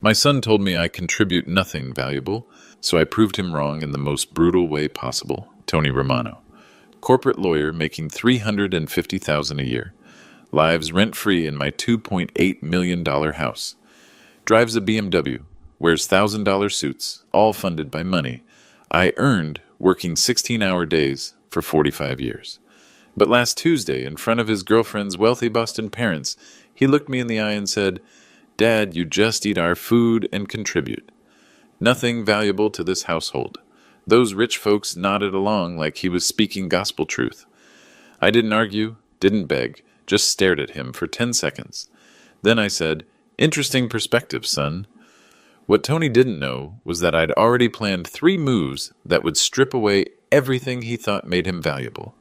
My son told me I contribute nothing valuable, so I proved him wrong in the most brutal way possible. Tony Romano, corporate lawyer making $350,000 a year, lives rent-free in my $2.8 million house, drives a BMW, wears $1,000 suits, all funded by money I earned working 16-hour days for 45 years. But last Tuesday, in front of his girlfriend's wealthy Boston parents, he looked me in the eye and said, "Dad, you just eat our food and contribute. Nothing valuable to this household." Those rich folks nodded along like he was speaking gospel truth. I didn't argue, didn't beg, just stared at him for 10 seconds. Then I said, "Interesting perspective, son." What Tony didn't know was that I'd already planned 3 moves that would strip away everything he thought made him valuable.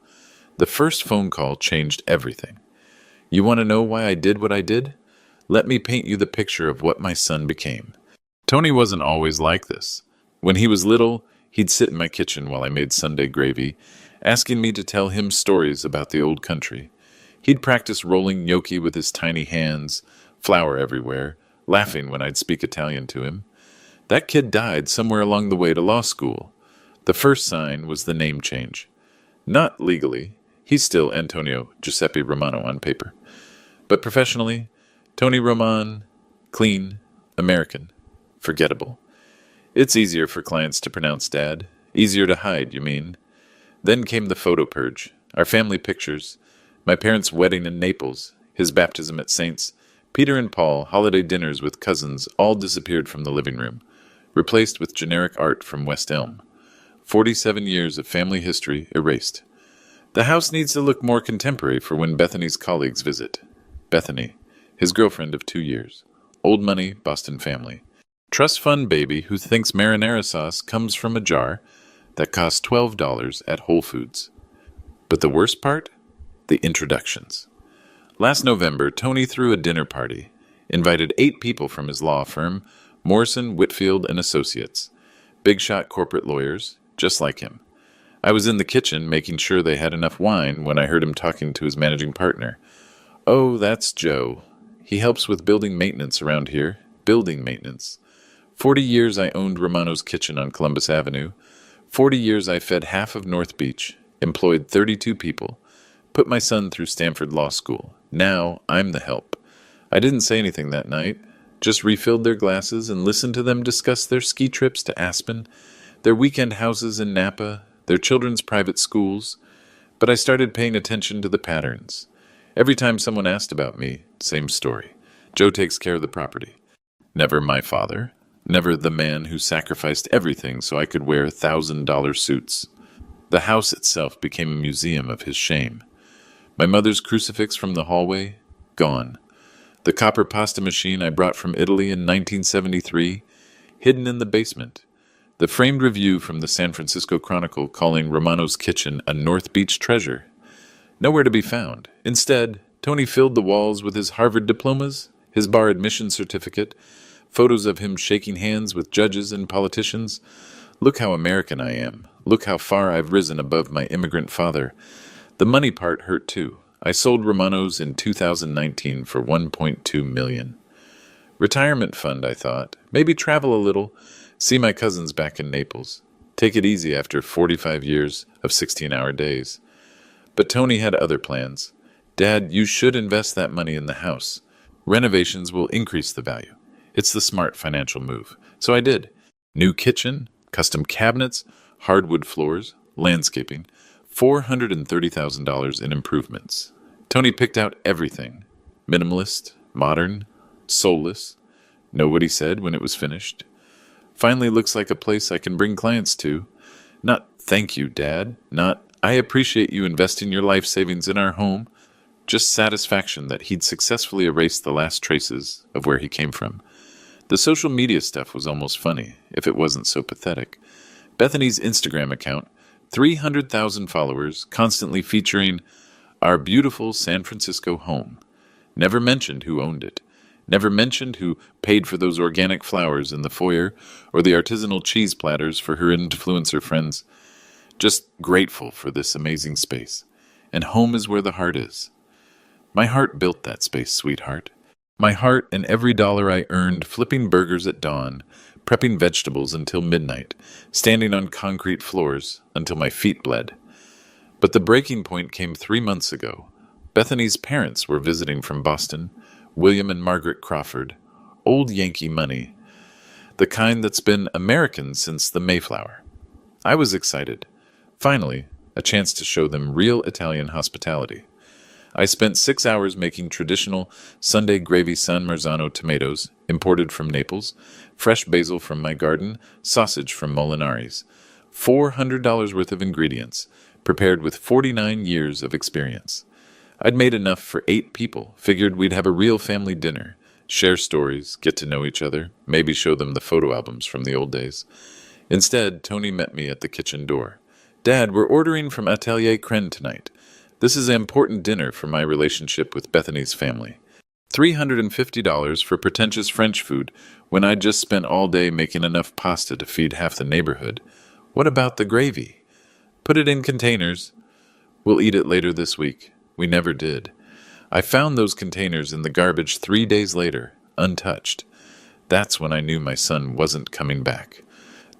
The first phone call changed everything. You want to know why I did what I did? Let me paint you the picture of what my son became. Tony wasn't always like this. When he was little, he'd sit in my kitchen while I made Sunday gravy, asking me to tell him stories about the old country. He'd practice rolling gnocchi with his tiny hands, flour everywhere, laughing when I'd speak Italian to him. That kid died somewhere along the way to law school. The first sign was the name change. Not legally. He's still Antonio Giuseppe Romano on paper. But professionally, Tony Roman, clean, American, forgettable. It's easier for clients to pronounce Dad. Easier to hide, you mean? Then came the photo purge. Our family pictures. My parents' wedding in Naples, his baptism at Saints, Peter and Paul, holiday dinners with cousins, all disappeared from the living room, replaced with generic art from West Elm. 47 years of family history erased. The house needs to look more contemporary for when Bethany's colleagues visit. Bethany, his girlfriend of 2 years. Old money, Boston family. Trust fund baby who thinks marinara sauce comes from a jar that costs $12 at Whole Foods. But the worst part? The introductions. Last November, Tony threw a dinner party, invited 8 people from his law firm, Morrison, Whitfield, and Associates. Big shot corporate lawyers, just like him. I was in the kitchen making sure they had enough wine when I heard him talking to his managing partner. "Oh, that's Joe. He helps with building maintenance around here. Building maintenance. 40 years I owned Romano's Kitchen on Columbus Avenue. 40 years I fed half of North Beach, employed 32 people, put my son through Stanford Law School. Now I'm the help." I didn't say anything that night, just refilled their glasses and listened to them discuss their ski trips to Aspen, their weekend houses in Napa, their children's private schools. But I started paying attention to the patterns. Every time someone asked about me, same story. Joe takes care of the property. Never my father. Never the man who sacrificed everything so I could wear $1,000 suits. The house itself became a museum of his shame. My mother's crucifix from the hallway, gone. The copper pasta machine I brought from Italy in 1973, hidden in the basement. The framed review from the San Francisco Chronicle calling Romano's Kitchen a North Beach treasure. Nowhere to be found. Instead, Tony filled the walls with his Harvard diplomas, his bar admission certificate, photos of him shaking hands with judges and politicians. Look how American I am. Look how far I've risen above my immigrant father. The money part hurt too. I sold Romano's in 2019 for $1.2 million. Retirement fund, I thought. Maybe travel a little, see my cousins back in Naples. Take it easy after 45 years of 16-hour days. But Tony had other plans. "Dad, you should invest that money in the house. Renovations will increase the value. It's the smart financial move." So I did. New kitchen, custom cabinets, hardwood floors, landscaping, $430,000 in improvements. Tony picked out everything. Minimalist, modern, soulless. Know what he said when it was finished? "Finally looks like a place I can bring clients to." Not "thank you, Dad." Not "I appreciate you investing your life savings in our home." Just satisfaction that he'd successfully erased the last traces of where he came from. The social media stuff was almost funny, if it wasn't so pathetic. Bethany's Instagram account, 300,000 followers, constantly featuring our beautiful San Francisco home. Never mentioned who owned it. Never mentioned who paid for those organic flowers in the foyer or the artisanal cheese platters for her influencer friends. Just grateful for this amazing space. And home is where the heart is. My heart built that space, sweetheart. My heart and every dollar I earned flipping burgers at dawn, prepping vegetables until midnight, standing on concrete floors until my feet bled. But the breaking point came 3 months ago. Bethany's parents were visiting from Boston, William and Margaret Crawford, old Yankee money, the kind that's been American since the Mayflower. I was excited. Finally, a chance to show them real Italian hospitality. I spent 6 hours making traditional Sunday gravy San Marzano tomatoes, imported from Naples, fresh basil from my garden, sausage from Molinari's. $400 worth of ingredients, prepared with 49 years of experience. I'd made enough for 8 people, figured we'd have a real family dinner, share stories, get to know each other, maybe show them the photo albums from the old days. Instead, Tony met me at the kitchen door. "Dad, we're ordering from Atelier Cren tonight. This is an important dinner for my relationship with Bethany's family. $350 for pretentious French food when I'd just spent all day making enough pasta to feed half the neighborhood. What about the gravy? Put it in containers. We'll eat it later this week." We never did. I found those containers in the garbage 3 days later, untouched. That's when I knew my son wasn't coming back.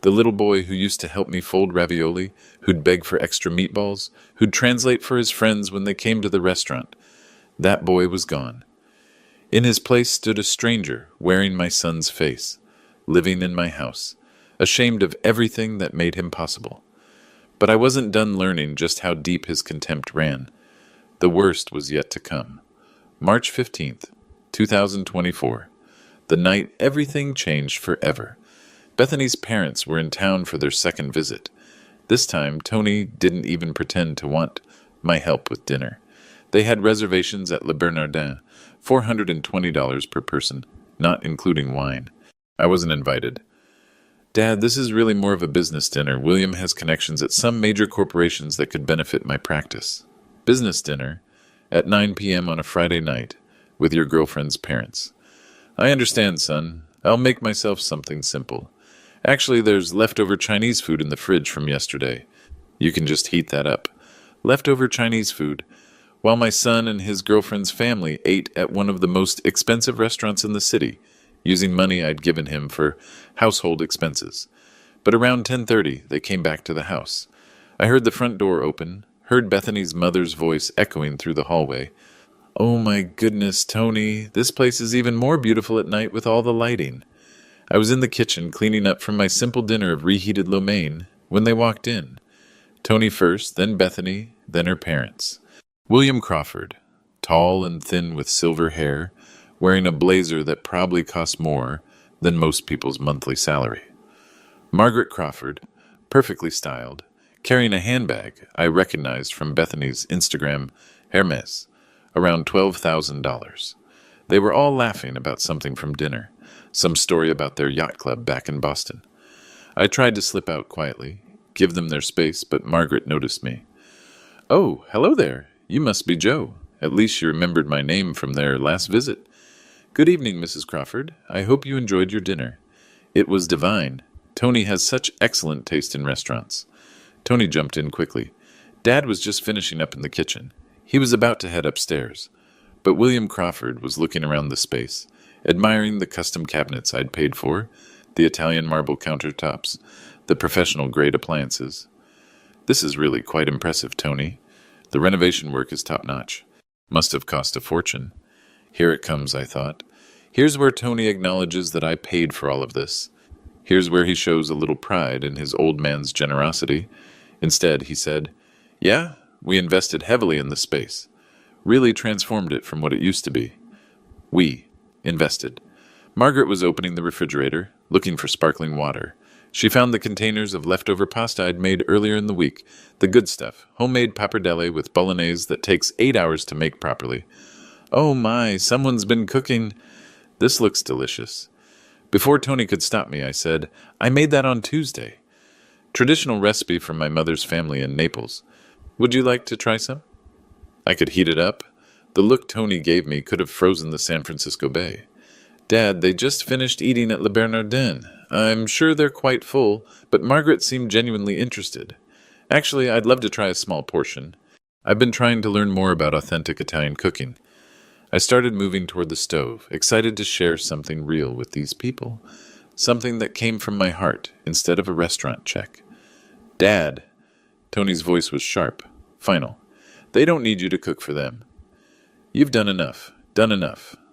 The little boy who used to help me fold ravioli, who'd beg for extra meatballs, who'd translate for his friends when they came to the restaurant. That boy was gone. In his place stood a stranger wearing my son's face, living in my house, ashamed of everything that made him possible. But I wasn't done learning just how deep his contempt ran. The worst was yet to come. March 15th, 2024. The night everything changed forever. Bethany's parents were in town for their second visit. This time, Tony didn't even pretend to want my help with dinner. They had reservations at Le Bernardin, $420 per person, not including wine. I wasn't invited. "Dad, this is really more of a business dinner. William has connections at some major corporations that could benefit my practice." "Business dinner? At 9 p.m. on a Friday night, with your girlfriend's parents." "I understand, son. I'll make myself something simple. Actually, there's leftover Chinese food in the fridge from yesterday. You can just heat that up." Leftover Chinese food, while my son and his girlfriend's family ate at one of the most expensive restaurants in the city, using money I'd given him for household expenses. But around 10:30, they came back to the house. I heard the front door open, heard Bethany's mother's voice echoing through the hallway. "Oh my goodness, Tony, this place is even more beautiful at night with all the lighting." I was in the kitchen cleaning up from my simple dinner of reheated lo mein when they walked in. Tony first, then Bethany, then her parents. William Crawford, tall and thin with silver hair, wearing a blazer that probably cost more than most people's monthly salary. Margaret Crawford, perfectly styled, carrying a handbag I recognized from Bethany's Instagram Hermes, around $12,000. They were all laughing about something from dinner, some story about their yacht club back in Boston. I tried to slip out quietly, give them their space, but Margaret noticed me. "Oh, hello there. You must be Joe. At least you remembered my name from their last visit." "Good evening, Mrs. Crawford. I hope you enjoyed your dinner." "It was divine. Tony has such excellent taste in restaurants." Tony jumped in quickly. Dad was just finishing up in the kitchen. He was about to head upstairs. But William Crawford was looking around the space, admiring the custom cabinets I'd paid for, the Italian marble countertops, the professional-grade appliances. "This is really quite impressive, Tony. The renovation work is top-notch. Must have cost a fortune." Here it comes, I thought. Here's where Tony acknowledges that I paid for all of this. Here's where he shows a little pride in his old man's generosity. Instead, he said, "Yeah, we invested heavily in the space. Really transformed it from what it used to be." We invested. Margaret was opening the refrigerator, looking for sparkling water. She found the containers of leftover pasta I'd made earlier in the week. The good stuff, homemade pappardelle with bolognese that takes 8 hours to make properly. "Oh my, someone's been cooking. This looks delicious." Before Tony could stop me, I said, "I made that on Tuesday. Traditional recipe from my mother's family in Naples. Would you like to try some?" I could heat it up. The look Tony gave me could have frozen the San Francisco Bay. "Dad, they just finished eating at Le Bernardin. I'm sure they're quite full, but Margaret seemed genuinely interested. Actually, I'd love to try a small portion. I've been trying to learn more about authentic Italian cooking." I started moving toward the stove, excited to share something real with these people, something that came from my heart instead of a restaurant check. Dad, Tony's voice was sharp, final. They don't need you to cook for them. You've done enough,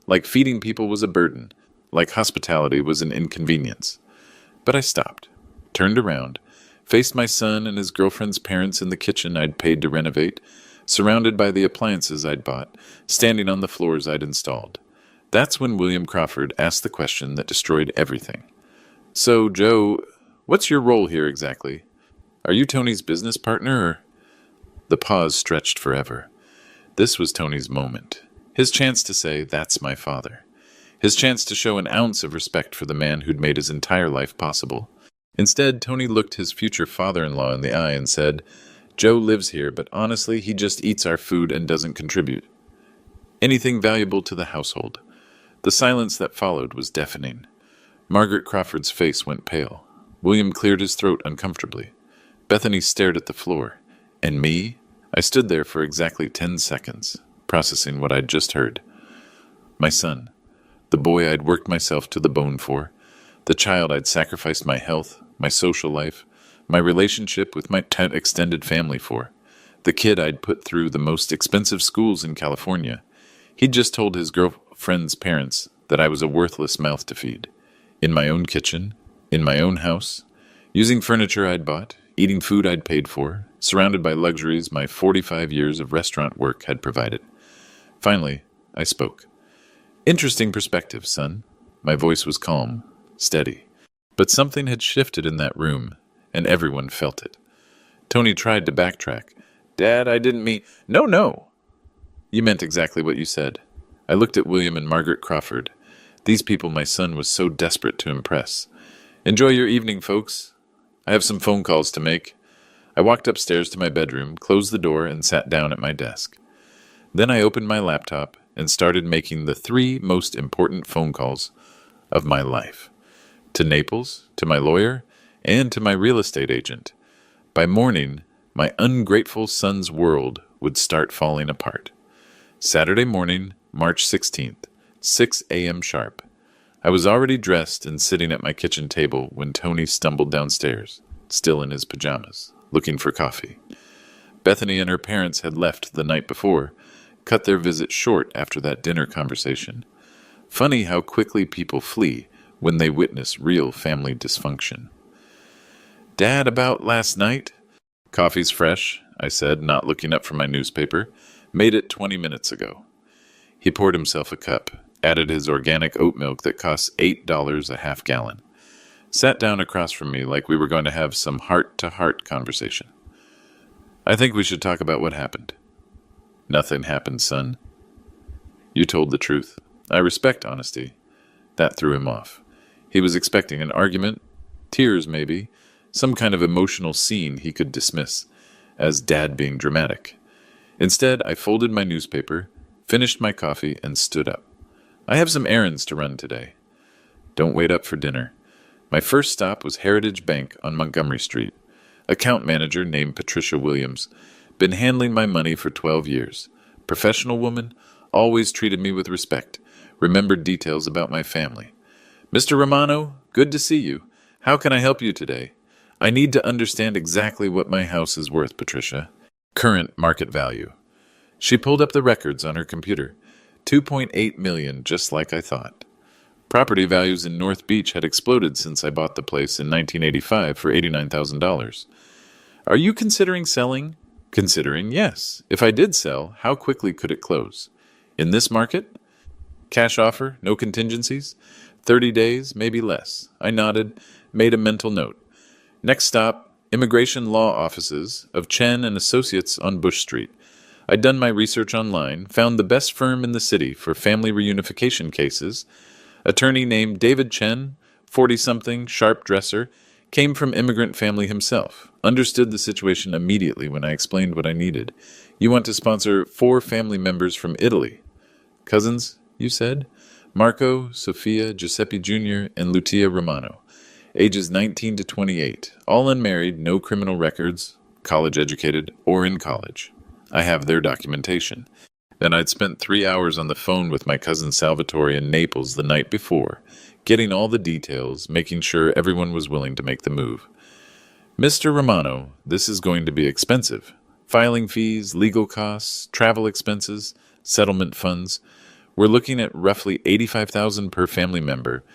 like feeding people was a burden, like hospitality was an inconvenience. But I stopped, turned around, faced my son and his girlfriend's parents in the kitchen I'd paid to renovate, surrounded by the appliances I'd bought, standing on the floors I'd installed. That's when William Crawford asked the question that destroyed everything. So, Joe, what's your role here exactly? Are you Tony's business partner, or? The pause stretched forever. This was Tony's moment. His chance to say, that's my father. His chance to show an ounce of respect for the man who'd made his entire life possible. Instead, Tony looked his future father-in-law in the eye and said, Joe lives here, but honestly, he just eats our food and doesn't contribute anything valuable to the household. The silence that followed was deafening. Margaret Crawford's face went pale. William cleared his throat uncomfortably. Bethany stared at the floor. And me? I stood there for exactly 10 seconds, processing what I'd just heard. My son, the boy I'd worked myself to the bone for, the child I'd sacrificed my health, my social life, my relationship with my extended family for, the kid I'd put through the most expensive schools in California. He'd just told his girlfriend's parents that I was a worthless mouth to feed. In my own kitchen, in my own house, using furniture I'd bought, eating food I'd paid for, surrounded by luxuries my 45 years of restaurant work had provided. Finally, I spoke. Interesting perspective, son. My voice was calm, steady. But something had shifted in that room, and everyone felt it. Tony tried to backtrack. Dad, I didn't mean... No. You meant exactly what you said. I looked at William and Margaret Crawford. These people my son was so desperate to impress. Enjoy your evening, folks. I have some phone calls to make. I walked upstairs to my bedroom, closed the door, and sat down at my desk. Then I opened my laptop and started making the 3 most important phone calls of my life. To Naples, to my lawyer, and to my real estate agent. By morning, my ungrateful son's world would start falling apart. Saturday morning, March 16th, 6 a.m. sharp. I was already dressed and sitting at my kitchen table when Tony stumbled downstairs, still in his pajamas, looking for coffee. Bethany and her parents had left the night before, cut their visit short after that dinner conversation. Funny how quickly people flee when they witness real family dysfunction. Dad, about last night? Coffee's fresh, I said, not looking up from my newspaper. Made it 20 minutes ago. He poured himself a cup, added his organic oat milk that costs $8 a half gallon. Sat down across from me like we were going to have some heart-to-heart conversation. I think we should talk about what happened. Nothing happened, son. You told the truth. I respect honesty. That threw him off. He was expecting an argument, tears maybe, some kind of emotional scene he could dismiss as Dad being dramatic. Instead, I folded my newspaper, finished my coffee, and stood up. I have some errands to run today. Don't wait up for dinner. My first stop was Heritage Bank on Montgomery Street. Account manager named Patricia Williams. Been handling my money for 12 years. Professional woman, always treated me with respect. Remembered details about my family. Mr. Romano, good to see you. How can I help you today? I need to understand exactly what my house is worth, Patricia. Current market value. She pulled up the records on her computer. $2.8 million, just like I thought. Property values in North Beach had exploded since I bought the place in 1985 for $89,000. Are you considering selling? Considering, yes. If I did sell, how quickly could it close? In this market? Cash offer, no contingencies? 30 days, maybe less. I nodded, made a mental note. Next stop, immigration law offices of Chen and Associates on Bush Street. I'd done my research online, found the best firm in the city for family reunification cases. Attorney named David Chen, 40-something, sharp dresser, came from immigrant family himself. Understood the situation immediately when I explained what I needed. You want to sponsor 4 family members from Italy. Cousins, you said? Marco, Sophia, Giuseppe Jr., and Lucia Romano. Ages 19 to 28, all unmarried, no criminal records, college educated, or in college. I have their documentation. And I'd spent 3 hours on the phone with my cousin Salvatore in Naples the night before, getting all the details, making sure everyone was willing to make the move. Mr. Romano, this is going to be expensive. Filing fees, legal costs, travel expenses, settlement funds. We're looking at roughly $85,000 per family member,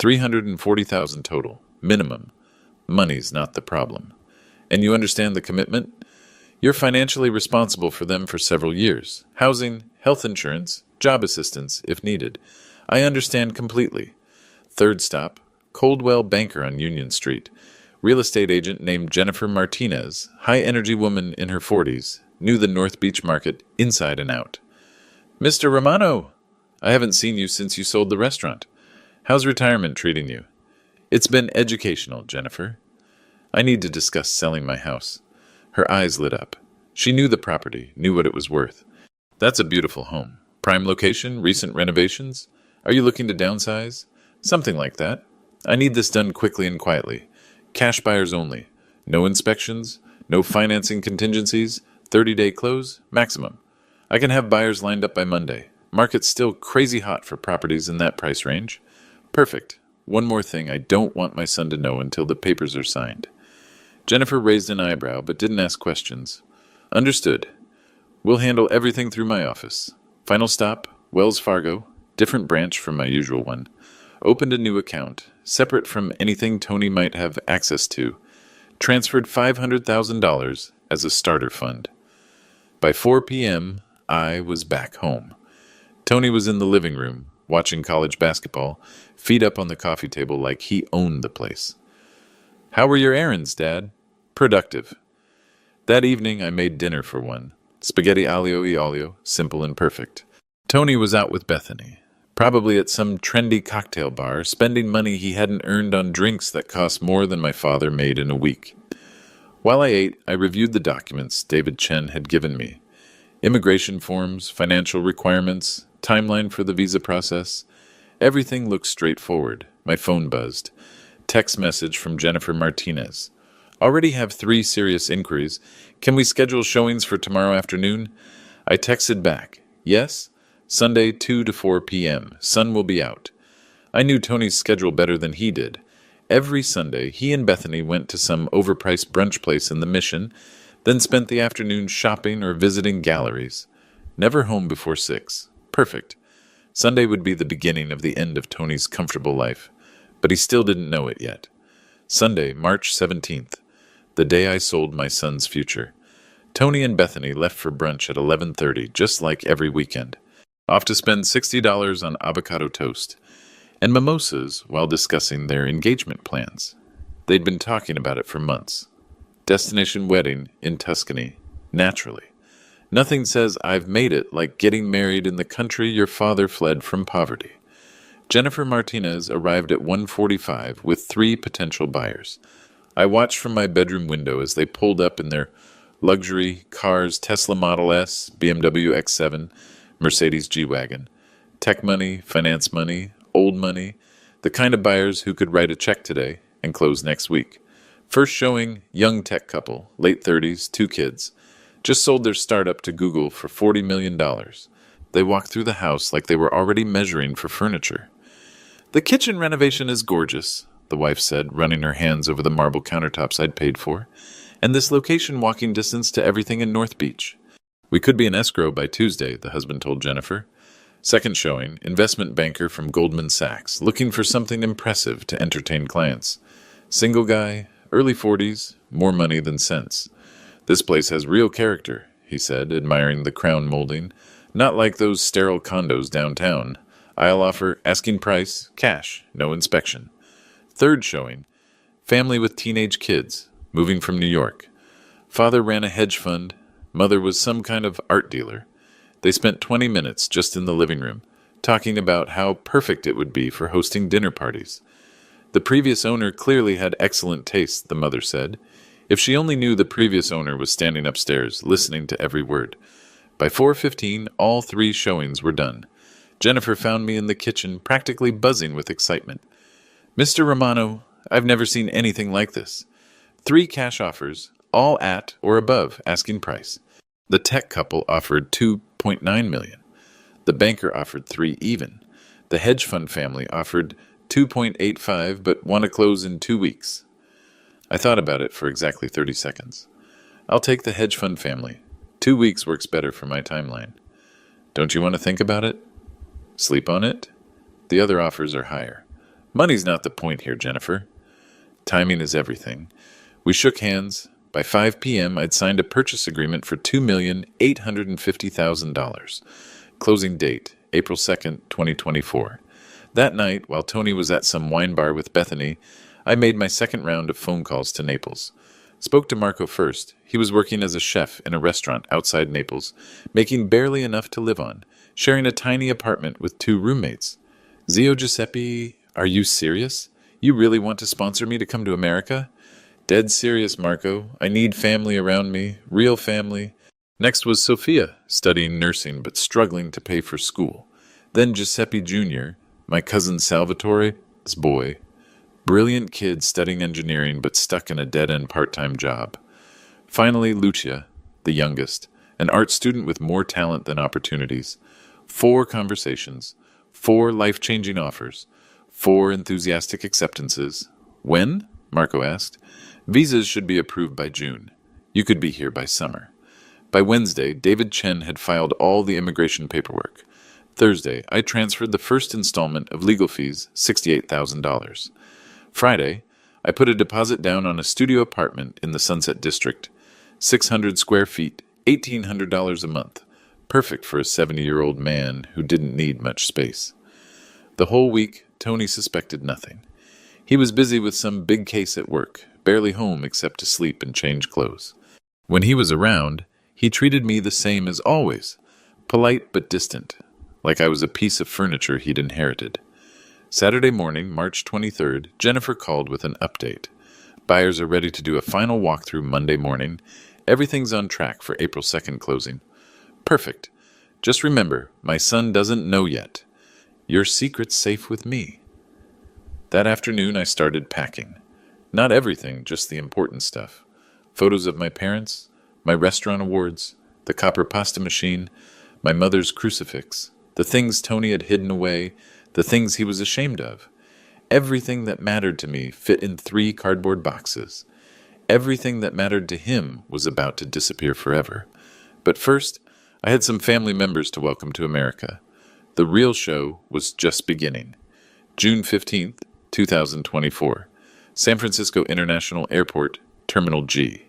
$340,000 total, minimum. Money's not the problem. And you understand the commitment? You're financially responsible for them for several years. Housing, health insurance, job assistance, if needed. I understand completely. Third stop, Coldwell Banker on Union Street. Real estate agent named Jennifer Martinez, high-energy woman in her 40s, knew the North Beach market inside and out. Mr. Romano, I haven't seen you since you sold the restaurant. How's retirement treating you? It's been educational, Jennifer. I need to discuss selling my house. Her eyes lit up. She knew the property, knew what it was worth. That's a beautiful home. Prime location, recent renovations? Are you looking to downsize? Something like that. I need this done quickly and quietly. Cash buyers only. No inspections, no financing contingencies, 30-day close, maximum. I can have buyers lined up by Monday. Market's still crazy hot for properties in that price range. Perfect. One more thing I don't want my son to know until the papers are signed. Jennifer raised an eyebrow but didn't ask questions. Understood. We'll handle everything through my office. Final stop, Wells Fargo, different branch from my usual one. Opened a new account, separate from anything Tony might have access to. Transferred $500,000 as a starter fund. By 4 p.m., I was back home. Tony was in the living room, watching college basketball, feet up on the coffee table like he owned the place. How were your errands, Dad? Productive. That evening I made dinner for one. Spaghetti aglio e olio, simple and perfect. Tony was out with Bethany, probably at some trendy cocktail bar, spending money he hadn't earned on drinks that cost more than my father made in a week. While I ate, I reviewed the documents David Chen had given me. Immigration forms, financial requirements, timeline for the visa process. Everything looked straightforward. My phone buzzed. Text message from Jennifer Martinez. Already have 3 serious inquiries. Can we schedule showings for tomorrow afternoon? I texted back. Yes? Sunday 2 to 4 p.m. Sun will be out. I knew Tony's schedule better than he did. Every Sunday, he and Bethany went to some overpriced brunch place in the Mission, then spent the afternoon shopping or visiting galleries. Never home before 6. Perfect. Sunday would be the beginning of the end of Tony's comfortable life, but he still didn't know it yet. Sunday, March 17th, the day I sold my son's future. Tony and Bethany left for brunch at 11:30, just like every weekend. Off to spend $60 on avocado toast and mimosas while discussing their engagement plans. They'd been talking about it for months. Destination wedding in Tuscany, naturally. Nothing says I've made it like getting married in the country your father fled from poverty. Jennifer Martinez arrived at 1:45 with 3 potential buyers. I watched from my bedroom window as they pulled up in their luxury cars, Tesla Model S, BMW X7, Mercedes G-Wagon. Tech money, finance money, old money, the kind of buyers who could write a check today and close next week. First showing, young tech couple, late 30s, 2 kids. Just sold their startup to Google for $40 million. They walked through the house like they were already measuring for furniture. The kitchen renovation is gorgeous, the wife said, running her hands over the marble countertops I'd paid for, and this location walking distance to everything in North Beach. We could be in escrow by Tuesday, the husband told Jennifer. Second showing, investment banker from Goldman Sachs, looking for something impressive to entertain clients. Single guy, early 40s, more money than sense. This place has real character, he said, admiring the crown molding. Not like those sterile condos downtown. I'll offer asking price, cash, no inspection. Third showing, family with teenage kids, moving from New York. Father ran a hedge fund. Mother was some kind of art dealer. They spent 20 minutes just in the living room, talking about how perfect it would be for hosting dinner parties. The previous owner clearly had excellent taste, the mother said. If she only knew the previous owner was standing upstairs, listening to every word. By 4:15, all 3 showings were done. Jennifer found me in the kitchen, practically buzzing with excitement. Mr. Romano, I've never seen anything like this. 3 cash offers, all at or above asking price. The tech couple offered $2 0.9 million. The banker offered 3 even. The hedge fund family offered 2.85 but want to close in 2 weeks. I thought about it for exactly 30 seconds. I'll take the hedge fund family. 2 weeks works better for my timeline. Don't you want to think about it? Sleep on it? The other offers are higher. Money's not the point here, Jennifer. Timing is everything. We shook hands. By 5 p.m., I'd signed a purchase agreement for $2,850,000. Closing date, April 2nd, 2024. That night, while Tony was at some wine bar with Bethany, I made my second round of phone calls to Naples. Spoke to Marco first. He was working as a chef in a restaurant outside Naples, making barely enough to live on, sharing a tiny apartment with 2 roommates. Zio Giuseppe, are you serious? You really want to sponsor me to come to America? Dead serious, Marco. I need family around me, real family. Next was Sophia, studying nursing but struggling to pay for school. Then Giuseppe Jr., my cousin Salvatore's boy. Brilliant kid studying engineering but stuck in a dead-end part-time job. Finally, Lucia, the youngest, an art student with more talent than opportunities. 4 conversations, 4 life-changing offers, 4 enthusiastic acceptances. When? Marco asked. Visas should be approved by June. You could be here by summer. By Wednesday, David Chen had filed all the immigration paperwork. Thursday, I transferred the first installment of legal fees, $68,000. Friday, I put a deposit down on a studio apartment in the Sunset District. 600 square feet, $1,800 a month. Perfect for a 70-year-old man who didn't need much space. The whole week, Tony suspected nothing. He was busy with some big case at work, barely home except to sleep and change clothes. When he was around, he treated me the same as always, polite but distant, like I was a piece of furniture he'd inherited. Saturday morning, March 23rd, Jennifer called with an update. Buyers are ready to do a final walkthrough Monday morning. Everything's on track for April 2nd closing. Perfect. Just remember, my son doesn't know yet. Your secret's safe with me. That afternoon, I started packing. Not everything, just the important stuff. Photos of my parents, my restaurant awards, the copper pasta machine, my mother's crucifix, the things Tony had hidden away, the things he was ashamed of. Everything that mattered to me fit in 3 cardboard boxes. Everything that mattered to him was about to disappear forever. But first, I had some family members to welcome to America. The real show was just beginning. June 15th, 2024. San Francisco International Airport, Terminal G.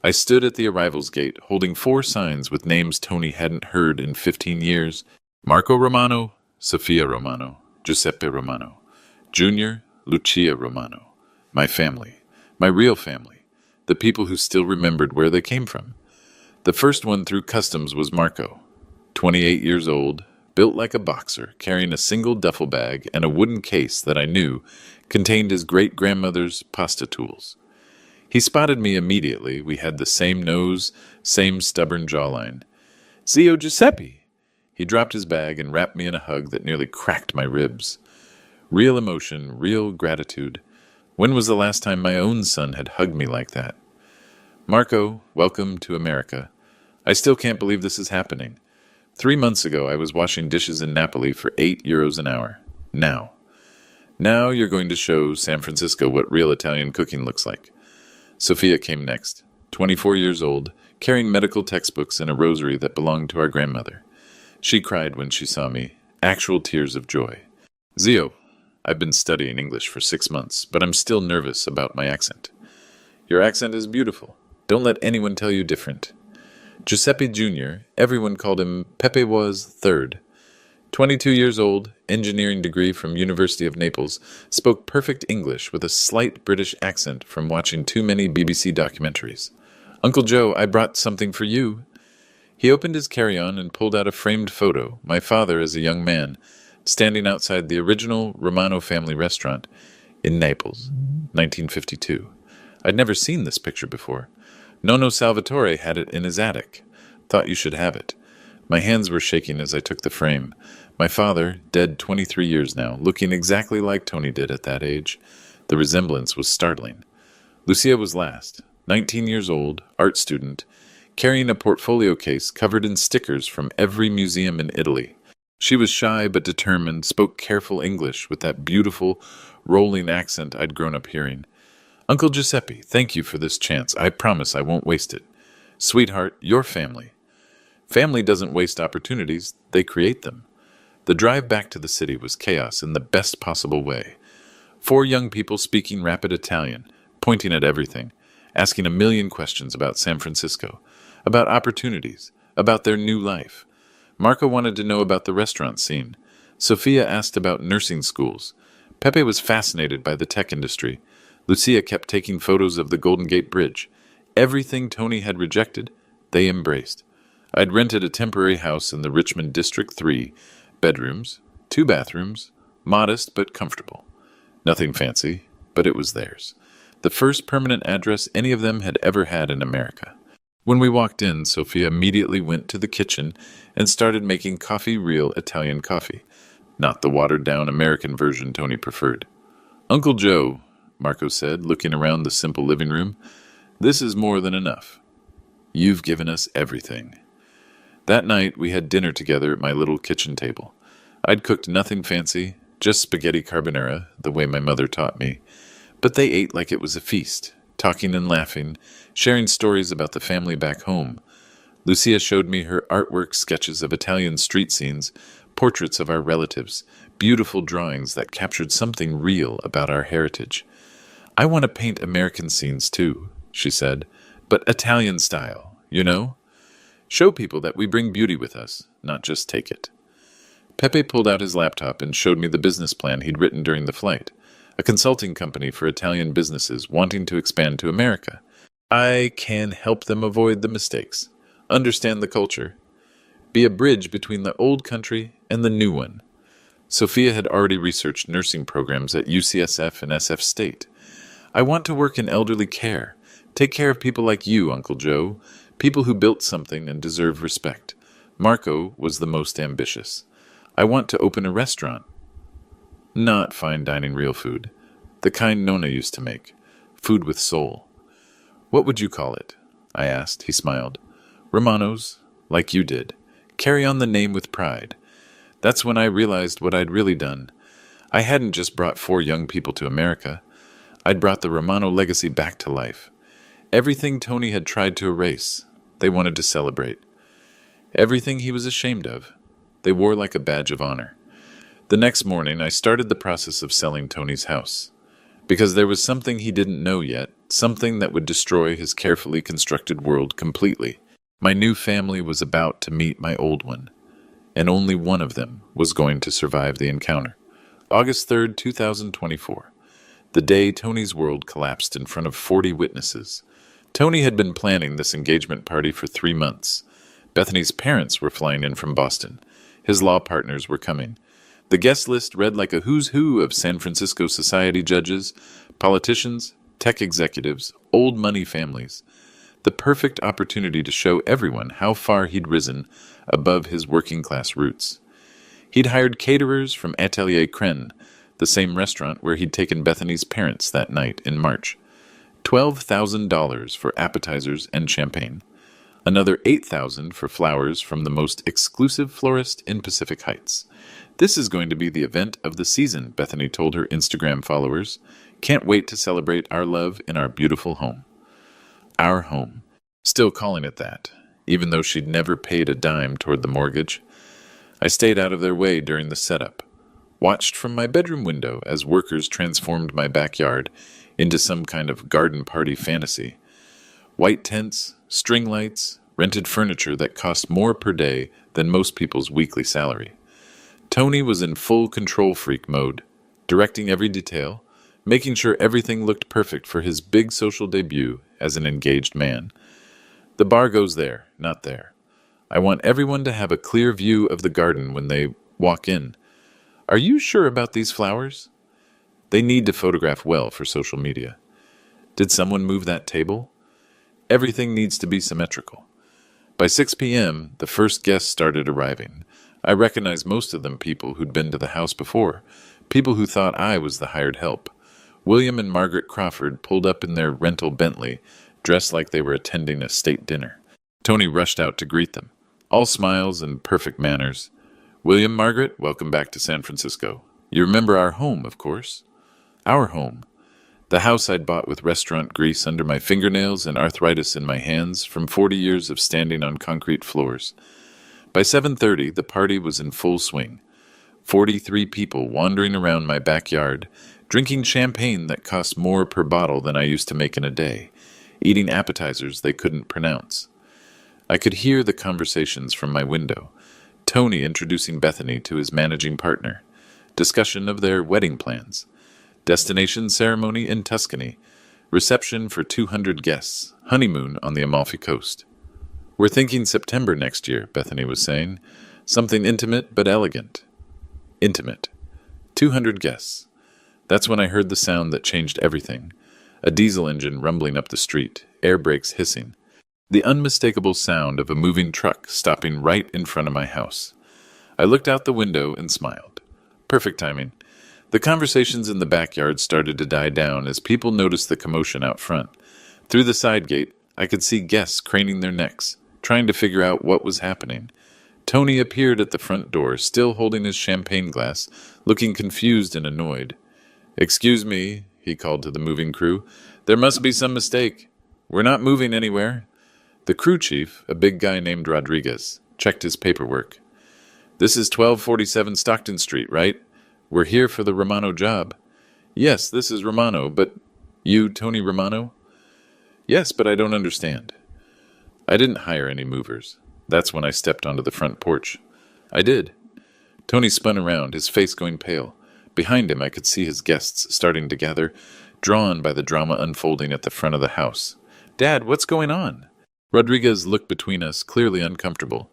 I stood at the arrivals gate holding 4 signs with names Tony hadn't heard in 15 years. Marco Romano, Sofia Romano, Giuseppe Romano, Junior, Lucia Romano. My family, my real family, the people who still remembered where they came from. The first one through customs was Marco, 28 years old, built like a boxer, carrying a single duffel bag and a wooden case that I knew contained his great-grandmother's pasta tools. He spotted me immediately. We had the same nose, same stubborn jawline. Zio Giuseppe! He dropped his bag and wrapped me in a hug that nearly cracked my ribs. Real emotion, real gratitude. When was the last time my own son had hugged me like that? Marco, welcome to America. I still can't believe this is happening. 3 months ago, I was washing dishes in Napoli for €8 an hour. Now you're going to show San Francisco what real Italian cooking looks like. Sophia came next, 24 years old, carrying medical textbooks and a rosary that belonged to our grandmother. She cried when she saw me, actual tears of joy. Zio, I've been studying English for 6 months, but I'm still nervous about my accent. Your accent is beautiful. Don't let anyone tell you different. Giuseppe Jr., everyone called him Pepe was third. 22 years old, engineering degree from University of Naples, spoke perfect English with a slight British accent from watching too many BBC documentaries. Uncle Joe, I brought something for you. He opened his carry-on and pulled out a framed photo, my father as a young man, standing outside the original Romano family restaurant in Naples, 1952. I'd never seen this picture before. Nonno Salvatore had it in his attic. Thought you should have it. My hands were shaking as I took the frame. My father, dead 23 years now, looking exactly like Tony did at that age. The resemblance was startling. Lucia was last, 19 years old, art student, carrying a portfolio case covered in stickers from every museum in Italy. She was shy but determined, spoke careful English with that beautiful, rolling accent I'd grown up hearing. Uncle Giuseppe, thank you for this chance. I promise I won't waste it. Sweetheart, your family. Family doesn't waste opportunities, they create them. The drive back to the city was chaos in the best possible way. 4 young people speaking rapid Italian, pointing at everything, asking a million questions about San Francisco, about opportunities, about their new life. Marco wanted to know about the restaurant scene. Sophia asked about nursing schools. Pepe was fascinated by the tech industry. Lucia kept taking photos of the Golden Gate Bridge. Everything Tony had rejected, they embraced. I'd rented a temporary house in the Richmond District 3, bedrooms, 2 bathrooms, modest but comfortable. Nothing fancy, but it was theirs. The first permanent address any of them had ever had in America. When we walked in, Sophia immediately went to the kitchen and started making coffee, real Italian coffee, not the watered-down American version Tony preferred. Uncle Joe, Marco said, looking around the simple living room, this is more than enough. You've given us everything. That night, we had dinner together at my little kitchen table. I'd cooked nothing fancy, just spaghetti carbonara, the way my mother taught me. But they ate like it was a feast, talking and laughing, sharing stories about the family back home. Lucia showed me her artwork sketches of Italian street scenes, portraits of our relatives, beautiful drawings that captured something real about our heritage. I want to paint American scenes too, she said, but Italian style, you know? Show people that we bring beauty with us, not just take it. Pepe pulled out his laptop and showed me the business plan he'd written during the flight, a consulting company for Italian businesses wanting to expand to America. I can help them avoid the mistakes, understand the culture, be a bridge between the old country and the new one. Sophia had already researched nursing programs at UCSF and SF State. I want to work in elderly care, take care of people like you, Uncle Joe, people who built something and deserve respect. Marco was the most ambitious. I want to open a restaurant. Not fine dining real food. The kind Nonna used to make. Food with soul. What would you call it? I asked. He smiled. Romano's, like you did. Carry on the name with pride. That's when I realized what I'd really done. I hadn't just brought 4 young people to America. I'd brought the Romano legacy back to life. Everything Tony had tried to erase, they wanted to celebrate. Everything he was ashamed of, they wore like a badge of honor. The next morning, I started the process of selling Tony's house. Because there was something he didn't know yet, something that would destroy his carefully constructed world completely. My new family was about to meet my old one, and only one of them was going to survive the encounter. August 3rd, 2024. The day Tony's world collapsed in front of 40 witnesses. Tony had been planning this engagement party for 3 months. Bethany's parents were flying in from Boston. His law partners were coming. The guest list read like a who's who of San Francisco society judges, politicians, tech executives, old money families. The perfect opportunity to show everyone how far he'd risen above his working-class roots. He'd hired caterers from Atelier Crenn, the same restaurant where he'd taken Bethany's parents that night in March. $12,000 for appetizers and champagne. Another $8,000 for flowers from the most exclusive florist in Pacific Heights. This is going to be the event of the season, Bethany told her Instagram followers. Can't wait to celebrate our love in our beautiful home. Our home. Still calling it that, even though she'd never paid a dime toward the mortgage. I stayed out of their way during the setup. Watched from my bedroom window as workers transformed my backyard into some kind of garden party fantasy. White tents, string lights, rented furniture that cost more per day than most people's weekly salary. Tony was in full control freak mode, directing every detail, making sure everything looked perfect for his big social debut as an engaged man. The bar goes there, not there. I want everyone to have a clear view of the garden when they walk in. Are you sure about these flowers? They need to photograph well for social media. Did someone move that table? Everything needs to be symmetrical. By 6 p.m., the first guests started arriving. I recognized most of them people who'd been to the house before, people who thought I was the hired help. William and Margaret Crawford pulled up in their rental Bentley, dressed like they were attending a state dinner. Tony rushed out to greet them, all smiles and perfect manners. William, Margaret, welcome back to San Francisco. You remember our home, of course. Our home. The house I'd bought with restaurant grease under my fingernails and arthritis in my hands from 40 years of standing on concrete floors. By 7:30, the party was in full swing. 43 people wandering around my backyard, drinking champagne that cost more per bottle than I used to make in a day, eating appetizers they couldn't pronounce. I could hear the conversations from my window. Tony introducing Bethany to his managing partner. Discussion of their wedding plans. Destination ceremony in Tuscany. Reception for 200 guests. Honeymoon on the Amalfi Coast. We're thinking September next year, Bethany was saying. Something intimate but elegant. Intimate. 200 guests. That's when I heard the sound that changed everything. A diesel engine rumbling up the street, air brakes hissing. The unmistakable sound of a moving truck stopping right in front of my house. I looked out the window and smiled. Perfect timing. The conversations in the backyard started to die down as people noticed the commotion out front. Through the side gate, I could see guests craning their necks, trying to figure out what was happening. Tony appeared at the front door, still holding his champagne glass, looking confused and annoyed. "Excuse me," he called to the moving crew. "There must be some mistake. We're not moving anywhere." The crew chief, a big guy named Rodriguez, checked his paperwork. "This is 1247 Stockton Street, right? We're here for the Romano job." "Yes, this is Romano, but—" "You, Tony Romano?" "Yes, but I don't understand." I didn't hire any movers. That's when I stepped onto the front porch. I did. Tony spun around, his face going pale. Behind him I could see his guests starting to gather, drawn by the drama unfolding at the front of the house. "Dad, what's going on?" Rodriguez looked between us, clearly uncomfortable.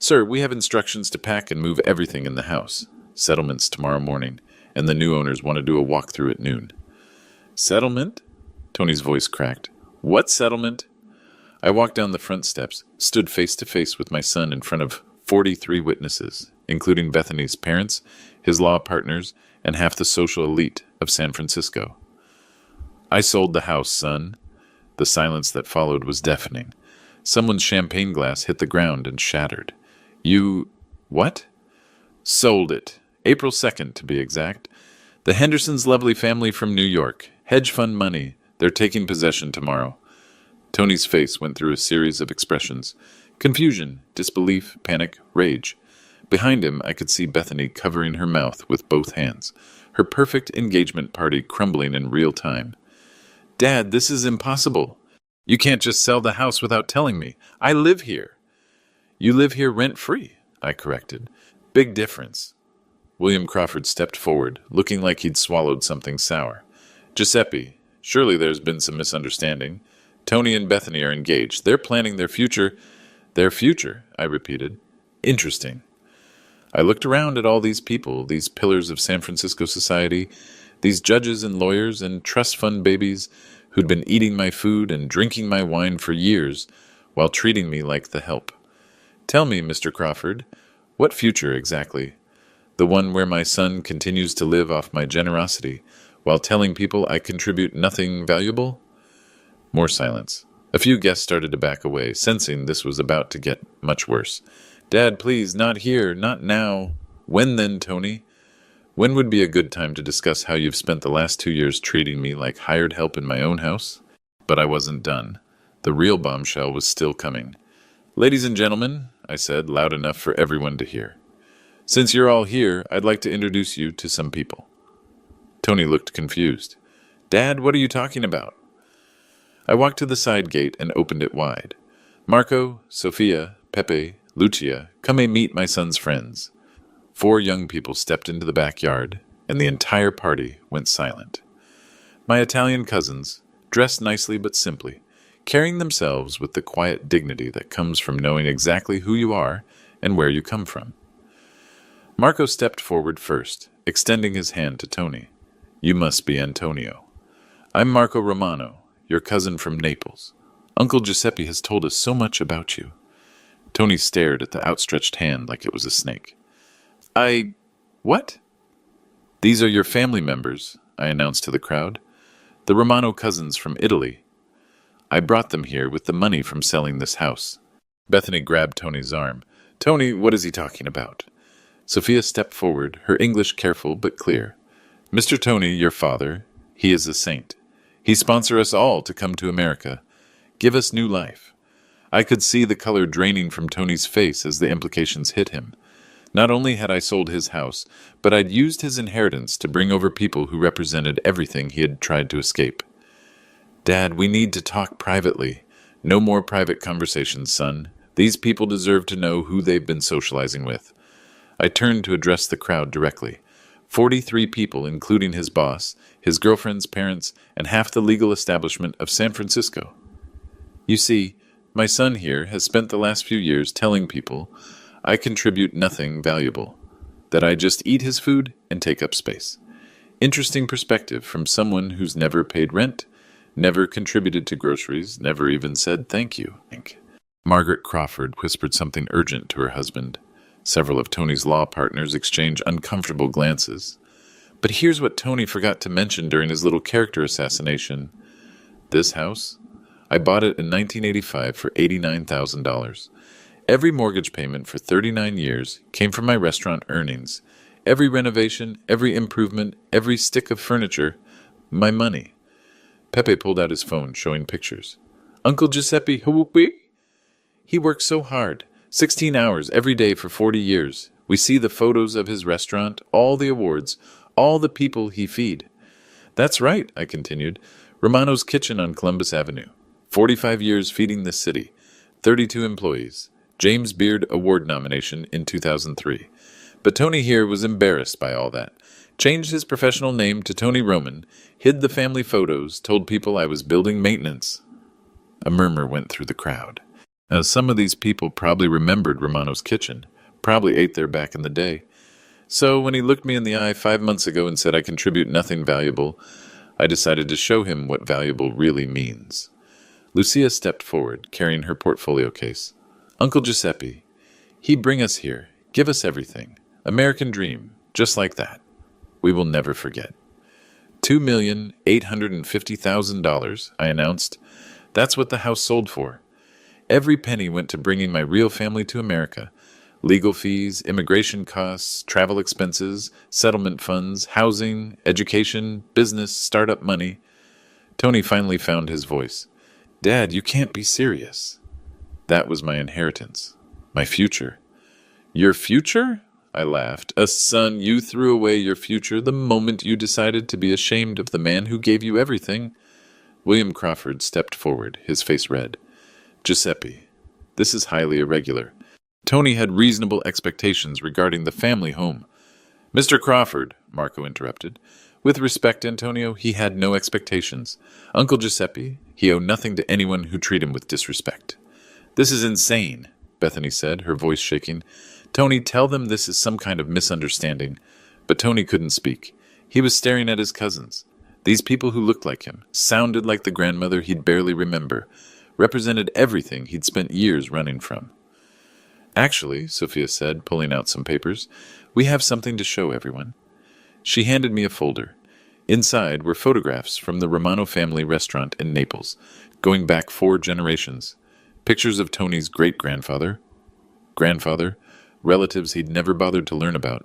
"Sir, we have instructions to pack and move everything in the house. Settlements tomorrow morning, and the new owners want to do a walkthrough at noon." "Settlement?" Tony's voice cracked. "What settlement?" I walked down the front steps, stood face to face with my son in front of 43 witnesses, including Bethany's parents, his law partners, and half the social elite of San Francisco. "I sold the house, son." The silence that followed was deafening. Someone's champagne glass hit the ground and shattered. "You... what?" "Sold it. April 2nd, to be exact. The Hendersons' lovely family from New York. Hedge fund money. They're taking possession tomorrow." Tony's face went through a series of expressions. Confusion, disbelief, panic, rage. Behind him, I could see Bethany covering her mouth with both hands, her perfect engagement party crumbling in real time. "Dad, this is impossible. You can't just sell the house without telling me. I live here." "You live here rent-free," I corrected. "Big difference." William Crawford stepped forward, looking like he'd swallowed something sour. "Giuseppe, surely there's been some misunderstanding. Tony and Bethany are engaged. They're planning their future." "Their future," I repeated. "Interesting." I looked around at all these people, these pillars of San Francisco society, these judges and lawyers and trust fund babies who'd been eating my food and drinking my wine for years while treating me like the help. "Tell me, Mr. Crawford, what future exactly? The one where my son continues to live off my generosity while telling people I contribute nothing valuable?" More silence. A few guests started to back away, sensing this was about to get much worse. "Dad, please, not here, not now." "When then, Tony?" "When would be a good time to discuss how you've spent the last 2 years treating me like hired help in my own house?" But I wasn't done. The real bombshell was still coming. "Ladies and gentlemen," I said, loud enough for everyone to hear. "Since you're all here, I'd like to introduce you to some people." Tony looked confused. "Dad, what are you talking about?" I walked to the side gate and opened it wide. "Marco, Sophia, Pepe, Lucia, come and meet my son's friends." 4 young people stepped into the backyard, and the entire party went silent. My Italian cousins, dressed nicely but simply, carrying themselves with the quiet dignity that comes from knowing exactly who you are and where you come from. Marco stepped forward first, extending his hand to Tony. "You must be Antonio. I'm Marco Romano, your cousin from Naples. Uncle Giuseppe has told us so much about you." Tony stared at the outstretched hand like it was a snake. What?" "These are your family members," I announced to the crowd. "The Romano cousins from Italy. I brought them here with the money from selling this house. Bethany grabbed Tony's arm. Tony, what is he talking about? Sophia stepped forward, her English careful but clear. Mr. Tony, your father, he is a saint. He sponsors us all to come to America. Give us new life. I could see the color draining from Tony's face as the implications hit him. Not only had I sold his house, but I'd used his inheritance to bring over people who represented everything he had tried to escape. Dad, we need to talk privately. No more private conversations, son. These people deserve to know who they've been socializing with. I turned to address the crowd directly. 43 people, including his boss, his girlfriend's parents, and half the legal establishment of San Francisco. You see, my son here has spent the last few years telling people I contribute nothing valuable, that I just eat his food and take up space. Interesting perspective from someone who's never paid rent, never contributed to groceries, never even said thank you. Margaret Crawford whispered something urgent to her husband. Several of Tony's law partners exchanged uncomfortable glances. But here's what Tony forgot to mention during his little character assassination. This house? I bought it in 1985 for $89,000. Every mortgage payment for 39 years came from my restaurant earnings. Every renovation, every improvement, every stick of furniture, my money. Pepe pulled out his phone, showing pictures. Uncle Giuseppe, he worked so hard, 16 hours every day for 40 years. We see the photos of his restaurant, all the awards, all the people he feed. That's right, I continued. Romano's Kitchen on Columbus Avenue. 45 years feeding the city. 32 employees. James Beard Award nomination in 2003. But Tony here was embarrassed by all that. Changed his professional name to Tony Roman, hid the family photos, told people I was building maintenance. A murmur went through the crowd. Now, some of these people probably remembered Romano's Kitchen, probably ate there back in the day. So when he looked me in the eye 5 months ago and said I contribute nothing valuable, I decided to show him what valuable really means. Lucia stepped forward, carrying her portfolio case. Uncle Giuseppe, he bring us here, give us everything. American dream, just like that. We will never forget. $2,850,000, I announced. That's what the house sold for. Every penny went to bringing my real family to America. Legal fees, immigration costs, travel expenses, settlement funds, housing, education, business, startup money. Tony finally found his voice. Dad, you can't be serious. That was my inheritance. My future. Your future? I laughed. Son, you threw away your future the moment you decided to be ashamed of the man who gave you everything. William Crawford stepped forward, his face red. Giuseppe, this is highly irregular. Tony had reasonable expectations regarding the family home. Mr. Crawford, Marco interrupted. With respect, Antonio, he had no expectations. Uncle Giuseppe, he owed nothing to anyone who treated him with disrespect. This is insane, Bethany said, her voice shaking. Tony, tell them this is some kind of misunderstanding. But Tony couldn't speak. He was staring at his cousins. These people who looked like him, sounded like the grandmother he'd barely remember, represented everything he'd spent years running from. Actually, Sophia said, pulling out some papers, we have something to show everyone. She handed me a folder. Inside were photographs from the Romano family restaurant in Naples, going back 4 generations. Pictures of Tony's great-grandfather, grandfather, relatives he'd never bothered to learn about.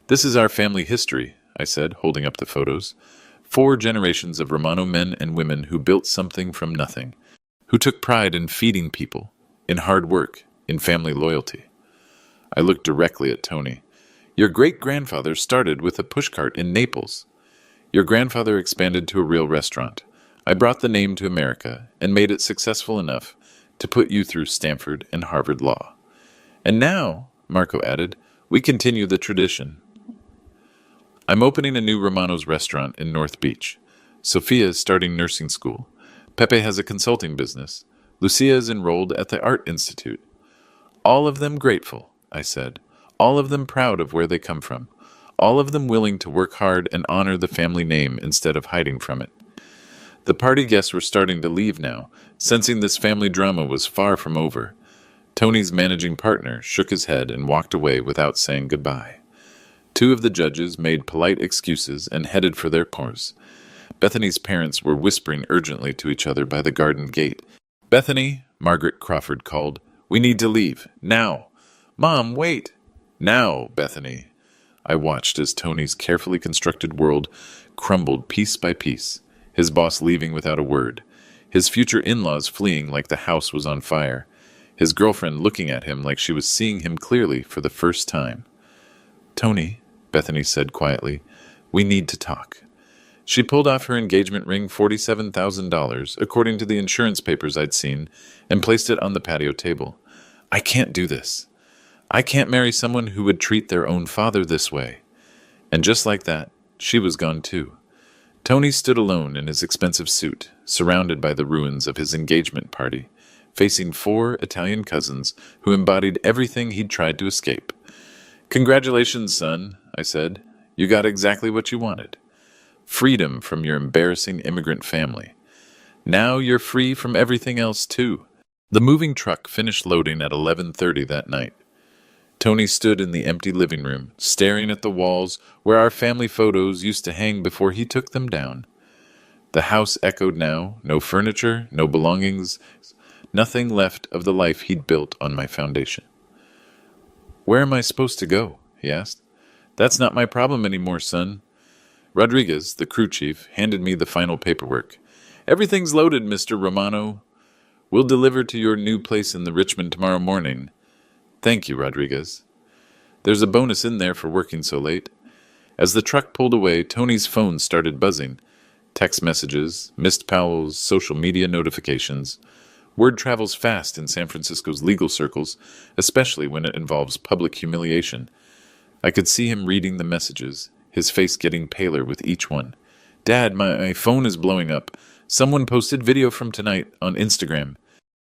This is our family history, I said, holding up the photos. 4 generations of Romano men and women who built something from nothing, who took pride in feeding people, in hard work, in family loyalty. I looked directly at Tony. Your great-grandfather started with a pushcart in Naples. Your grandfather expanded to a real restaurant. I brought the name to America and made it successful enough to put you through Stanford and Harvard Law. And now, Marco added, we continue the tradition. I'm opening a new Romano's restaurant in North Beach. Sophia is starting nursing school. Pepe has a consulting business. Lucia is enrolled at the Art Institute. All of them grateful, I said. All of them proud of where they come from. All of them willing to work hard and honor the family name instead of hiding from it. The party guests were starting to leave now, sensing this family drama was far from over. Tony's managing partner shook his head and walked away without saying goodbye. 2 of the judges made polite excuses and headed for their course. Bethany's parents were whispering urgently to each other by the garden gate. Bethany, Margaret Crawford called, We need to leave. Now. Mom, wait. Now, Bethany. I watched as Tony's carefully constructed world crumbled piece by piece, his boss leaving without a word, his future in-laws fleeing like the house was on fire, his girlfriend looking at him like she was seeing him clearly for the first time. Tony, Bethany said quietly, we need to talk. She pulled off her engagement ring, $47,000, according to the insurance papers I'd seen, and placed it on the patio table. I can't do this. I can't marry someone who would treat their own father this way. And just like that, she was gone too. Tony stood alone in his expensive suit, surrounded by the ruins of his engagement party, facing 4 Italian cousins who embodied everything he'd tried to escape. Congratulations, son, I said. You got exactly what you wanted. Freedom from your embarrassing immigrant family. Now you're free from everything else, too. The moving truck finished loading at 11:30 that night. Tony stood in the empty living room, staring at the walls where our family photos used to hang before he took them down. The house echoed now, no furniture, no belongings, nothing left of the life he'd built on my foundation. Where am I supposed to go? He asked. That's not my problem anymore, son. Rodriguez, the crew chief, handed me the final paperwork. Everything's loaded, Mr. Romano. We'll deliver to your new place in the Richmond tomorrow morning. Thank you, Rodriguez. There's a bonus in there for working so late. As the truck pulled away, Tony's phone started buzzing. Text messages, missed Powell's social media notifications. Word travels fast in San Francisco's legal circles, especially when it involves public humiliation. I could see him reading the messages, his face getting paler with each one. Dad, my phone is blowing up. Someone posted video from tonight on Instagram.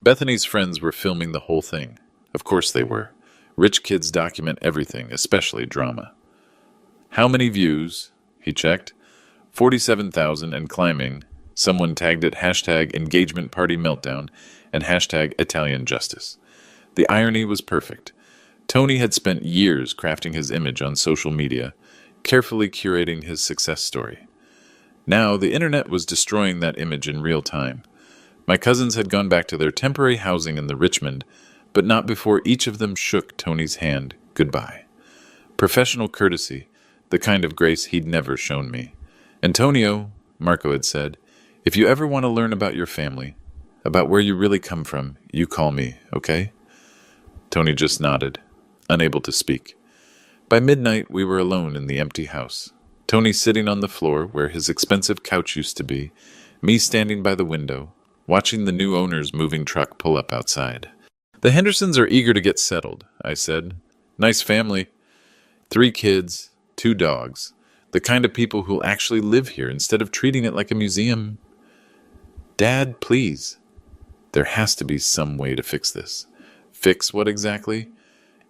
Bethany's friends were filming the whole thing. Of course they were. Rich kids document everything, especially drama. How many views? He checked. 47,000 and climbing. Someone tagged it #engagement party meltdown and #Italian justice. The irony was perfect. Tony had spent years crafting his image on social media, carefully curating his success story. Now the internet was destroying that image in real time. My cousins had gone back to their temporary housing in the Richmond, but not before each of them shook Tony's hand goodbye. Professional courtesy, the kind of grace he'd never shown me. Antonio, Marco had said, if you ever want to learn about your family, about where you really come from, you call me, okay? Tony just nodded, unable to speak. By midnight, we were alone in the empty house. Tony sitting on the floor where his expensive couch used to be, me standing by the window, watching the new owner's moving truck pull up outside. The Hendersons are eager to get settled, I said. Nice family. 3 kids, 2 dogs. The kind of people who'll actually live here instead of treating it like a museum. Dad, please. There has to be some way to fix this. Fix what exactly?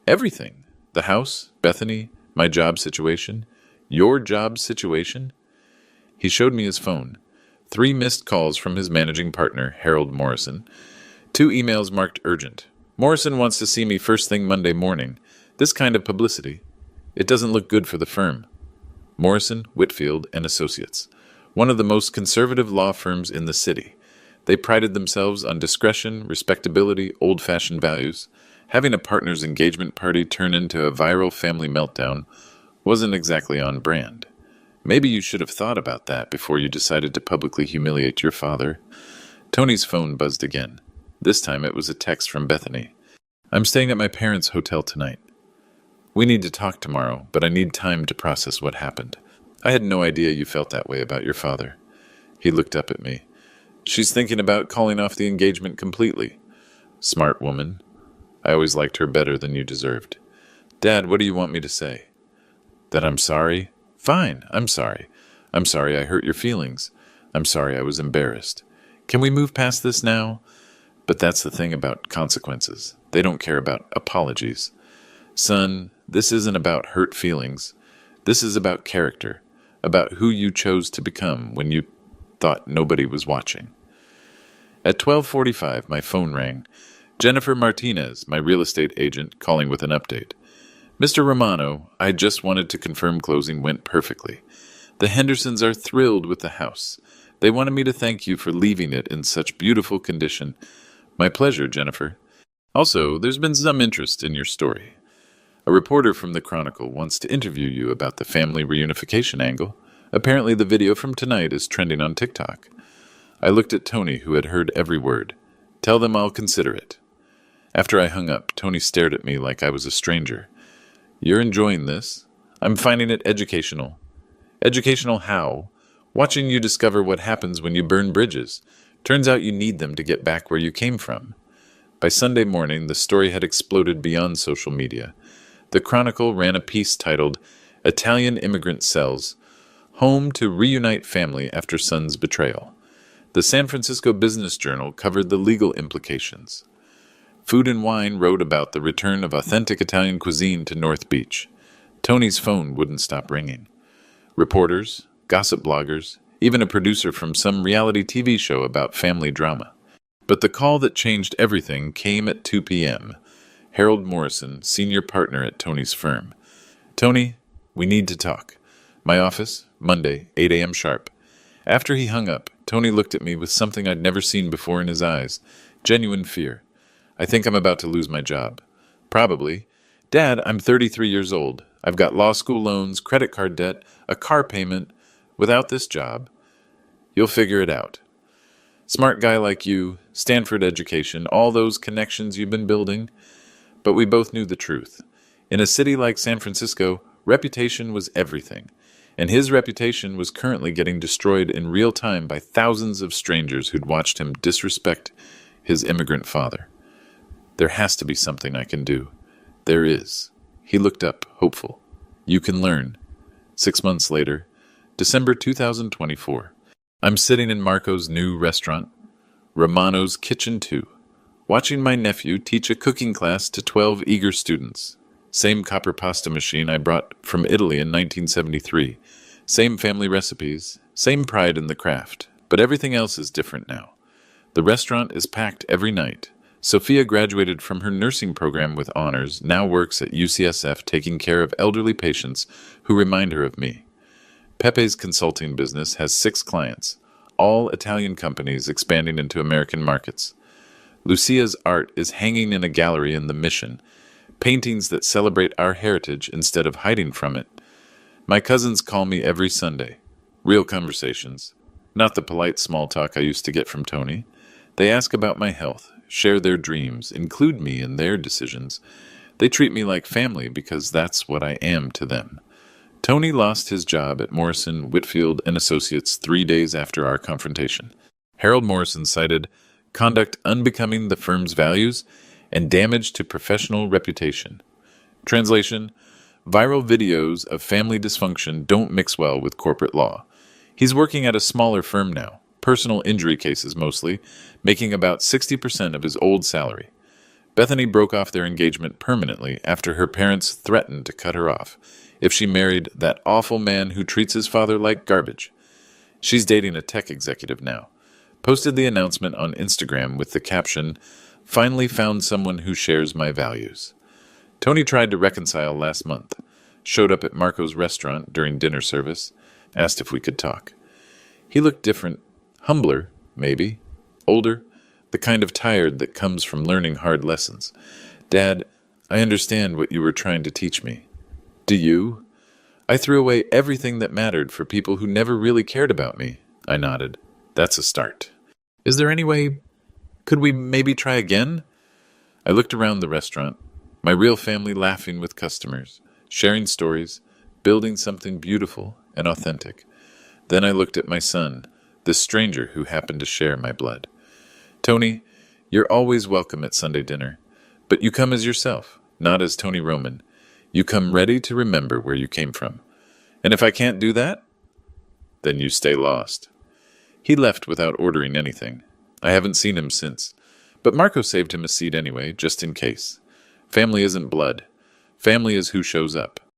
Everything. The house, Bethany, my job situation. Your job situation? He showed me his phone. 3 missed calls from his managing partner, Harold Morrison. 2 emails marked urgent. Morrison wants to see me first thing Monday morning. This kind of publicity. It doesn't look good for the firm. Morrison, Whitfield, and Associates. One of the most conservative law firms in the city. They prided themselves on discretion, respectability, old-fashioned values. Having a partner's engagement party turn into a viral family meltdown wasn't exactly on brand. Maybe you should have thought about that before you decided to publicly humiliate your father. Tony's phone buzzed again. This time it was a text from Bethany. I'm staying at my parents' hotel tonight. We need to talk tomorrow, but I need time to process what happened. I had no idea you felt that way about your father. He looked up at me. She's thinking about calling off the engagement completely. Smart woman. I always liked her better than you deserved. Dad, what do you want me to say? That I'm sorry? Fine, I'm sorry. I'm sorry I hurt your feelings. I'm sorry I was embarrassed. Can we move past this now? But that's the thing about consequences. They don't care about apologies. Son, this isn't about hurt feelings. This is about character, about who you chose to become when you thought nobody was watching. At 12:45, my phone rang. Jennifer Martinez, my real estate agent, calling with an update. Mr. Romano, I just wanted to confirm closing went perfectly. The Hendersons are thrilled with the house. They wanted me to thank you for leaving it in such beautiful condition. My pleasure, Jennifer. Also, there's been some interest in your story. A reporter from the Chronicle wants to interview you about the family reunification angle. Apparently, the video from tonight is trending on TikTok. I looked at Tony, who had heard every word. Tell them I'll consider it. After I hung up, Tony stared at me like I was a stranger. You're enjoying this? I'm finding it educational. Educational how? Watching you discover what happens when you burn bridges. Turns out you need them to get back where you came from. By Sunday morning, the story had exploded beyond social media. The Chronicle ran a piece titled, Italian Immigrant Sells, Home to Reunite Family After Son's Betrayal. The San Francisco Business Journal covered the legal implications. Food and Wine wrote about the return of authentic Italian cuisine to North Beach. Tony's phone wouldn't stop ringing. Reporters, gossip bloggers, even a producer from some reality TV show about family drama. But the call that changed everything came at 2 p.m. Harold Morrison, senior partner at Tony's firm. Tony, we need to talk. My office, Monday, 8 a.m. sharp. After he hung up, Tony looked at me with something I'd never seen before in his eyes. Genuine fear. I think I'm about to lose my job. Probably. Dad, I'm 33 years old. I've got law school loans, credit card debt, a car payment. Without this job, you'll figure it out. Smart guy like you, Stanford education, all those connections you've been building. But we both knew the truth. In a city like San Francisco, reputation was everything. And his reputation was currently getting destroyed in real time by thousands of strangers who'd watched him disrespect his immigrant father. There has to be something I can do. There is. He looked up, hopeful. You can learn. 6 months later, December 2024. I'm sitting in Marco's new restaurant, Romano's Kitchen 2, watching my nephew teach a cooking class to 12 eager students. Same copper pasta machine I brought from Italy in 1973. Same family recipes, same pride in the craft, but everything else is different now. The restaurant is packed every night. Sophia graduated from her nursing program with honors, now works at UCSF taking care of elderly patients who remind her of me. Pepe's consulting business has 6 clients, all Italian companies expanding into American markets. Lucia's art is hanging in a gallery in the Mission, paintings that celebrate our heritage instead of hiding from it. My cousins call me every Sunday. Real conversations. Not the polite small talk I used to get from Tony. They ask about my health, share their dreams, include me in their decisions. They treat me like family because that's what I am to them. Tony lost his job at Morrison, Whitfield & Associates 3 days after our confrontation. Harold Morrison cited conduct unbecoming the firm's values and damage to professional reputation. Translation: viral videos of family dysfunction don't mix well with corporate law. He's working at a smaller firm now, personal injury cases mostly, making about 60% of his old salary. Bethany broke off their engagement permanently after her parents threatened to cut her off if she married that awful man who treats his father like garbage. She's dating a tech executive now. Posted the announcement on Instagram with the caption, "Finally found someone who shares my values." Tony tried to reconcile last month. Showed up at Marco's restaurant during dinner service. Asked if we could talk. He looked different. Humbler, maybe. Older. The kind of tired that comes from learning hard lessons. Dad, I understand what you were trying to teach me. Do you? I threw away everything that mattered for people who never really cared about me. I nodded. That's a start. Is there any way... Could we maybe try again? I looked around the restaurant. My real family laughing with customers, sharing stories, building something beautiful and authentic. Then I looked at my son, this stranger who happened to share my blood. Tony, you're always welcome at Sunday dinner, but you come as yourself, not as Tony Roman. You come ready to remember where you came from. And if I can't do that, then you stay lost. He left without ordering anything. I haven't seen him since, but Marco saved him a seat anyway, just in case. Family isn't blood. Family is who shows up.